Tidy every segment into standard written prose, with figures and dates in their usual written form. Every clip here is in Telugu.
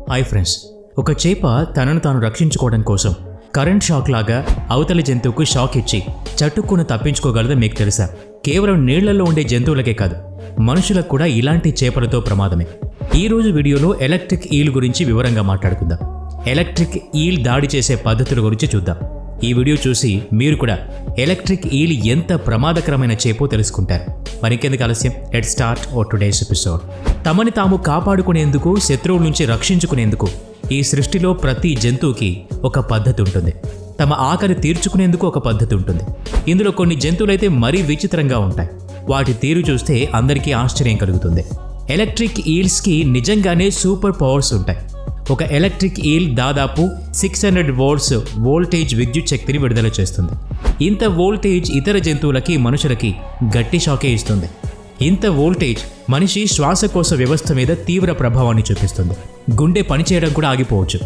హాయ్ ఫ్రెండ్స్, ఒక చేప తనను తాను రక్షించుకోవడం కోసం కరెంట్ షాక్ లాగా అవతలి జంతువుకు షాక్ ఇచ్చి చట్టుకుని తప్పించుకోగలదో మీకు తెలుసా? కేవలం నీళ్లలో ఉండే జంతువులకే కాదు, మనుషులకు కూడా ఇలాంటి చేపలతో ప్రమాదమే. ఈ రోజు వీడియోలో ఎలక్ట్రిక్ ఈల్ గురించి వివరంగా మాట్లాడుకుందాం. ఎలక్ట్రిక్ ఈల్ దాడి చేసే పద్ధతుల గురించి చూద్దాం. ఈ వీడియో చూసి మీరు కూడా ఎలక్ట్రిక్ ఈల్ ఎంత ప్రమాదకరమైన చేపో తెలుసుకుంటారు. మరికెందుకు ఆలస్యం, లెట్స్ స్టార్ట్ టుడేస్ ఎపిసోడ్. తమని తాము కాపాడుకునేందుకు, శత్రువుల నుంచి రక్షించుకునేందుకు ఈ సృష్టిలో ప్రతి జంతువుకి ఒక పద్ధతి ఉంటుంది. తమ ఆకలి తీర్చుకునేందుకు ఒక పద్ధతి ఉంటుంది. ఇందులో కొన్ని జంతువులైతే మరీ విచిత్రంగా ఉంటాయి. వాటి తీరు చూస్తే అందరికీ ఆశ్చర్యం కలుగుతుంది. ఎలక్ట్రిక్ ఈల్స్కి నిజంగానే సూపర్ పవర్స్ ఉంటాయి. ఒక ఎలక్ట్రిక్ ఈల్ దాదాపు 600 వోల్ట్స్ వోల్టేజ్ విద్యుత్ శక్తిని విడుదల చేస్తుంది. ఇంత వోల్టేజ్ ఇతర జంతువులకి, మనుషులకి గట్టి షాకే ఇస్తుంది. ఇంత వోల్టేజ్ మనిషి శ్వాసకోశ వ్యవస్థ మీద తీవ్ర ప్రభావాన్ని చూపిస్తుంది. గుండె పనిచేయడం కూడా ఆగిపోవచ్చు,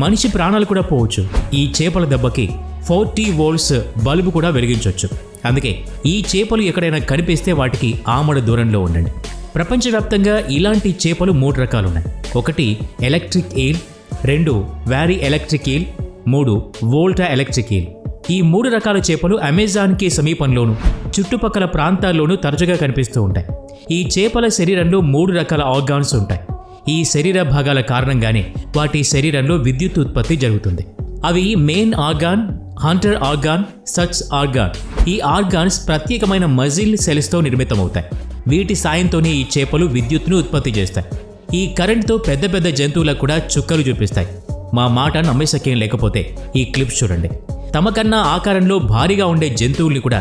మనిషి ప్రాణాలు కూడా పోవచ్చు. ఈ చేపల దెబ్బకి 40 వోల్ట్స్ బల్బు కూడా వెలిగించవచ్చు. అందుకే ఈ చేపలు ఎక్కడైనా కనిపిస్తే వాటికి ఆమడ దూరంలో ఉండండి. ప్రపంచవ్యాప్తంగా ఇలాంటి చేపలు 3 రకాలున్నాయి. 1 electric eel, 2 Varii electric eel, 3 Volta electric eel. ఈ 3 రకాల చేపలు అమెజాన్కి సమీపంలోనూ చుట్టుపక్కల ప్రాంతాల్లోనూ తరచుగా కనిపిస్తూ ఉంటాయి. ఈ చేపల శరీరంలో 3 రకాల ఆర్గాన్స్ ఉంటాయి. ఈ శరీర భాగాల కారణంగానే వాటి శరీరంలో విద్యుత్ ఉత్పత్తి జరుగుతుంది. అవి main organ, Hunter organ, such organ. ఈ ఆర్గాన్స్ ప్రత్యేకమైన మజిల్ సెల్స్తో నిర్మితమవుతాయి. వీటి సాయంతోనే ఈ చేపలు విద్యుత్తును ఉత్పత్తి చేస్తాయి. ఈ కరెంట్తో పెద్ద పెద్ద జంతువులకు కూడా చుక్కలు చూపిస్తాయి. మా మాట నమ్మేసకేం లేకపోతే ఈ క్లిప్స్ చూడండి. తమకన్నా ఆకారంలో భారీగా ఉండే జంతువుల్ని కూడా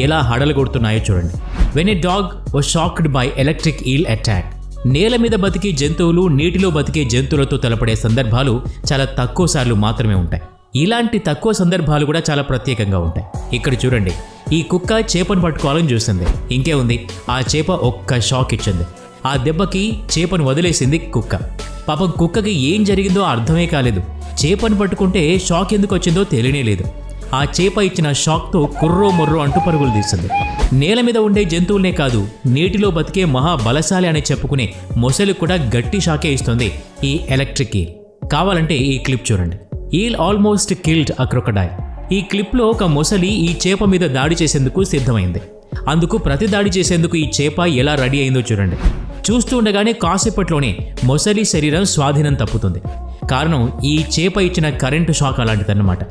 ఎలా హడలగొడుతున్నాయో చూడండి. When a dog was shocked by electric eel attack. నేల మీద బతికే జంతువులు నీటిలో బతికే జంతువులతో తలపడే సందర్భాలు చాలా తక్కువ సార్లు మాత్రమే ఉంటాయి. ఇలాంటి తక్కువ సందర్భాలు కూడా చాలా ప్రత్యేకంగా ఉంటాయి. ఇక్కడ చూడండి, ఈ కుక్క చేపను పట్టుకోవాలని చూస్తుంది. ఇంకే ఉంది, ఆ చేప ఒక్క షాక్ ఇచ్చింది. ఆ దెబ్బకి చేపను వదిలేసింది కుక్క. పాపం కుక్కకి ఏం జరిగిందో అర్థమే కాలేదు. చేపను పట్టుకుంటే షాక్ ఎందుకు వచ్చిందో తెలియలేదు. ఆ చేప ఇచ్చిన షాక్తో కుర్రో మొర్రో అంటూ పరుగులు తీస్తుంది. నేల మీద ఉండే జంతువులనే కాదు, నీటిలో బతికే మహాబలశాలి అని చెప్పుకునే మొసలు కూడా గట్టి షాకే ఇస్తుంది ఈ ఎలక్ట్రిక్ ఈల్. కావాలంటే ఈ క్లిప్ చూడండి. ఈల్ ఆల్మోస్ట్ కిల్డ్ అ క్రొకడైల్. ఈ క్లిప్లో ఒక మొసలి ఈ చేప మీద దాడి చేసేందుకు సిద్ధమైంది. అందుకు ప్రతి దాడి చేసేందుకు ఈ చేప ఎలా రెడీ అయిందో చూడండి. చూస్తూ ఉండగానే కాసేపట్లోనే మొసలి శరీరం స్వాధీనం తప్పుతుంది. కారణం ఈ చేప ఇచ్చిన కరెంటు షాక్ అలాంటిదన్నమాట.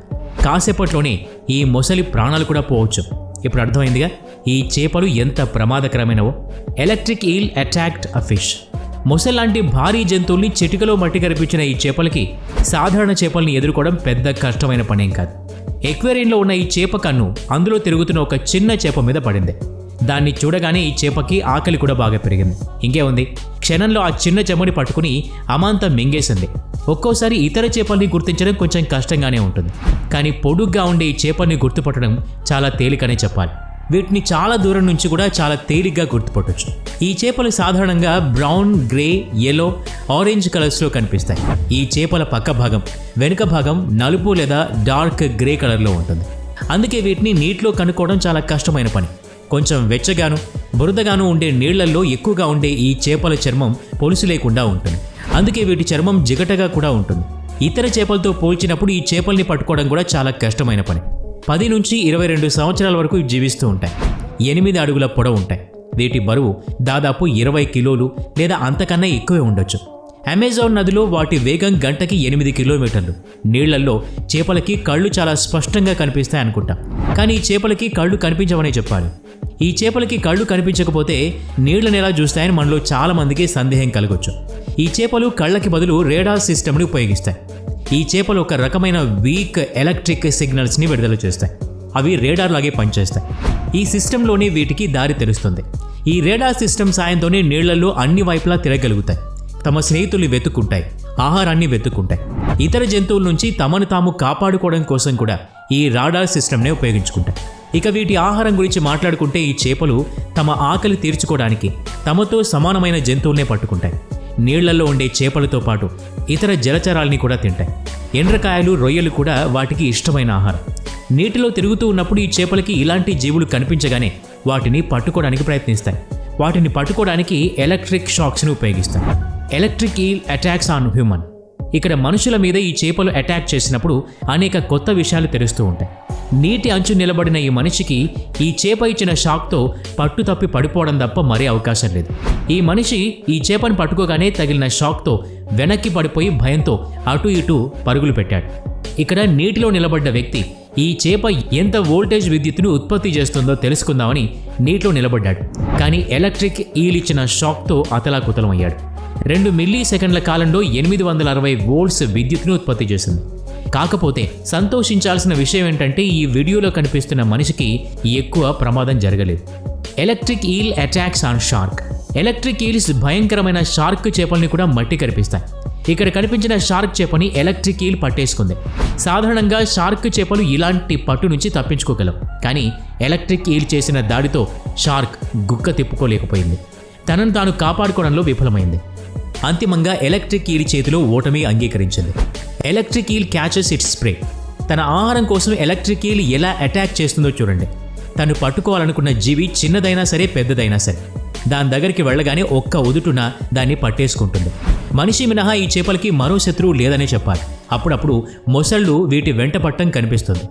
కాసేపట్లోనే ఈ మొసలి ప్రాణాలు కూడా పోవచ్చు. ఇప్పుడు అర్థమైందిగా ఈ చేపలు ఎంత ప్రమాదకరమైనవో. Electric eel attacked a fish. మొసలి లాంటి భారీ జంతువుల్ని చిటికలో మట్టి కరిపించిన ఈ చేపలకి సాధారణ చేపల్ని ఎదుర్కోవడం పెద్ద కష్టమైన పనేం కాదు. ఎక్వేరియంలో ఉన్న ఈ చేప కన్ను అందులో తిరుగుతున్న ఒక చిన్న చేప మీద పడింది. దాన్ని చూడగానే ఈ చేపకి ఆకలి కూడా బాగా పెరిగింది. ఇంకే ఉంది, క్షణంలో ఆ చిన్న చెమని పట్టుకుని అమాంతం మింగేసింది. ఒక్కోసారి ఇతర చేపల్ని గుర్తించడం కొంచెం కష్టంగానే ఉంటుంది, కానీ పొడుగ్గా ఉండే ఈ చేపల్ని గుర్తుపట్టడం చాలా తేలికనే చెప్పాలి. వీటిని చాలా దూరం నుంచి కూడా చాలా తేలిగ్గా గుర్తుపట్టవచ్చు. ఈ చేపలు సాధారణంగా బ్రౌన్, గ్రే, యెల్లో, ఆరెంజ్ కలర్స్లో కనిపిస్తాయి. ఈ చేపల పక్క భాగం, వెనుక భాగం నలుపు లేదా డార్క్ గ్రే కలర్లో ఉంటుంది. అందుకే వీటిని నీటిలో కనుక్కోవడం చాలా కష్టమైన పని. కొంచెం వెచ్చగాను, బురదగాను ఉండే నీళ్లల్లో ఎక్కువగా ఉండే ఈ చేపల చర్మం పొలుసు లేకుండా ఉంటుంది. అందుకే వీటి చర్మం జిగటగా కూడా ఉంటుంది. ఇతర చేపలతో పోల్చినప్పుడు ఈ చేపల్ని పట్టుకోవడం కూడా చాలా కష్టమైన పని. 10 నుంచి 22 సంవత్సరాల వరకు జీవిస్తూ ఉంటాయి. 8 అడుగుల పొడవు ఉంటాయి. వీటి బరువు దాదాపు 20 కిలోలు లేదా అంతకన్నా ఎక్కువే ఉండొచ్చు. అమెజాన్ నదిలో వాటి వేగం గంటకి 8 కిలోమీటర్లు. నీళ్లల్లో చేపలకి కళ్ళు చాలా స్పష్టంగా కనిపిస్తాయి అనుకుంటాం, కానీ ఈ చేపలకి కళ్ళు కనిపించవనే చెప్పాలి. ఈ చేపలకి కళ్ళు కనిపించకపోతే నీళ్లను ఎలా చూస్తాయని మనలో చాలా మందికి సందేహం కలగొచ్చు. ఈ చేపలు కళ్ళకి బదులు రేడార్ సిస్టమ్ని ఉపయోగిస్తాయి. ఈ చేపలు ఒక రకమైన వీక్ ఎలక్ట్రిక్ సిగ్నల్స్ని విడుదల చేస్తాయి. అవి రేడార్ లాగే పనిచేస్తాయి. ఈ సిస్టంలోనే వీటికి దారి తెలుస్తుంది. ఈ రేడార్ సిస్టమ్ సాయంతోనే నీళ్లలో అన్ని వైపులా తిరగలుగుతాయి. తమ స్నేహితుల్ని వెతుక్కుంటాయి, ఆహారాన్ని వెతుక్కుంటాయి. ఇతర జంతువుల నుంచి తమను తాము కాపాడుకోవడం కోసం కూడా ఈ రాడార్ సిస్టమ్నే ఉపయోగించుకుంటాయి. ఇక వీటి ఆహారం గురించి మాట్లాడుకుంటే ఈ చేపలు తమ ఆకలి తీర్చుకోవడానికి తమతో సమానమైన జంతువుల్నే పట్టుకుంటాయి. నీళ్లలో ఉండే చేపలతో పాటు ఇతర జలచరాల్ని కూడా తింటాయి. ఎండ్రకాయలు, రొయ్యలు కూడా వాటికి ఇష్టమైన ఆహారం. నీటిలో తిరుగుతూ ఉన్నప్పుడు ఈ చేపలకి ఇలాంటి జీవులు కనిపించగానే వాటిని పట్టుకోవడానికి ప్రయత్నిస్తాయి. వాటిని పట్టుకోవడానికి ఎలక్ట్రిక్ షాక్స్ని ఉపయోగిస్తాయి. Electric eel attacks on human. ఇక్కడ మనుషుల మీద ఈ చేపలు అటాక్ చేసినప్పుడు అనేక కొత్త విషయాలు తెలుస్తూ ఉంటాయి. నీటి అంచు నిలబడిన ఈ మనిషికి ఈ చేప ఇచ్చిన షాక్తో పట్టు తప్పి పడిపోవడం తప్ప మరే అవకాశం లేదు. ఈ మనిషి ఈ చేపను పట్టుకోగానే తగిలిన షాక్తో వెనక్కి పడిపోయి భయంతో అటు ఇటు పరుగులు పెట్టాడు. ఇక్కడ నీటిలో నిలబడ్డ వ్యక్తి ఈ చేప ఎంత వోల్టేజ్ విద్యుత్తును ఉత్పత్తి చేస్తుందో తెలుసుకుందామని నీటిలో నిలబడ్డాడు. కానీ ఎలక్ట్రిక్ ఈల్ ఇచ్చిన షాక్తో అతలాకుతలమయ్యాడు. 2 మిల్లీ సెకండ్ల కాలంలో 860 వోల్ట్స్ విద్యుత్తును ఉత్పత్తి చేసింది. కాకపోతే సంతోషించాల్సిన విషయం ఏంటంటే ఈ వీడియోలో కనిపిస్తున్న మనిషికి ఎక్కువ ప్రమాదం జరగలేదు. Electric eel attacks on shark. Electric eels భయంకరమైన షార్క్ చేపల్ని కూడా మట్టి కరిపిస్తాయి. ఇక్కడ కనిపించిన షార్క్ చేపని ఎలక్ట్రిక్ ఈల్ పట్టేసుకుంది. సాధారణంగా షార్క్ చేపలు ఇలాంటి పట్టు నుంచి తప్పించుకోగలవు. కానీ ఎలక్ట్రిక్ ఈల్ చేసిన దాడితో షార్క్ గుక్క తిప్పుకోలేకపోయింది. తనను తాను కాపాడుకోవడంలో విఫలమైంది. అంతిమంగా ఎలక్ట్రిక్ ఈల్ చేతిలో ఓటమి అంగీకరించింది. Electric eel catches its spray. తన ఆహారం కోసం ఎలక్ట్రిక్ ఈల్ ఎలా అటాక్ చేస్తుందో చూడండి. తను పట్టుకోవాలనుకున్న జీవి చిన్నదైనా సరే పెద్దదైనా సరే దాని దగ్గరికి వెళ్ళగానే ఒక్క ఉదుటున దాన్ని పట్టేసుకుంటుంది. మనిషి మినహా ఈ చేపలకి మరో శత్రువు లేదనే చెప్పాలి. అప్పుడప్పుడు మొసళ్ళు వీటి వెంట పట్టం కనిపిస్తుంది.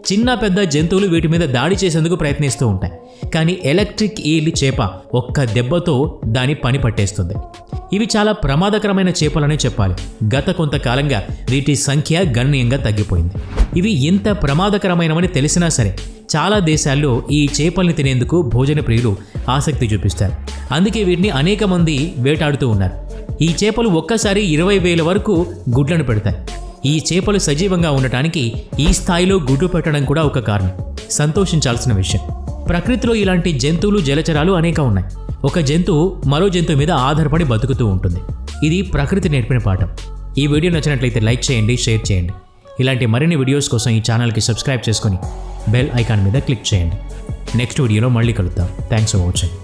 చిన్న పెద్ద జంతువులు వీటి మీద దాడి చేసేందుకు ప్రయత్నిస్తూ ఉంటాయి. కానీ ఎలక్ట్రిక్ ఈల్ చేప ఒక్క దెబ్బతో దాని పని పట్టేస్తుంది. ఇవి చాలా ప్రమాదకరమైన చేపలనే చెప్పాలి. గత కొంతకాలంగా వీటి సంఖ్య గణనీయంగా తగ్గిపోయింది. ఇవి ఇంత ప్రమాదకరమైనవని తెలిసినా సరే చాలా దేశాల్లో ఈ చేపల్ని తినేందుకు భోజన ప్రియులు ఆసక్తి చూపిస్తారు. అందుకే వీటిని అనేక మంది వేటాడుతూ ఉన్నారు. ఈ చేపలు ఒక్కసారి 20,000 వరకు గుడ్లను పెడతాయి. ఈ చేపలు సజీవంగా ఉండటానికి ఈ స్థాయిలో గుడ్డు పెట్టడం కూడా ఒక కారణం. సంతోషించాల్సిన విషయం. ప్రకృతిలో ఇలాంటి జంతువులు జలచరాలు అనేక ఉన్నాయి. ఒక జంతువు మరో జంతువు మీద ఆధారపడి బతుకుతూ ఉంటుంది. ఇది ప్రకృతి నేర్పిన పాఠం. ఈ వీడియో నచ్చినట్లయితే లైక్ చేయండి, షేర్ చేయండి. ఇలాంటి మరిన్ని వీడియోస్ కోసం ఈ ఛానల్కి సబ్స్క్రైబ్ చేసుకొని బెల్ ఐకాన్ మీద క్లిక్ చేయండి. నెక్స్ట్ వీడియోలో మళ్ళీ కలుద్దాం. Thanks for watching.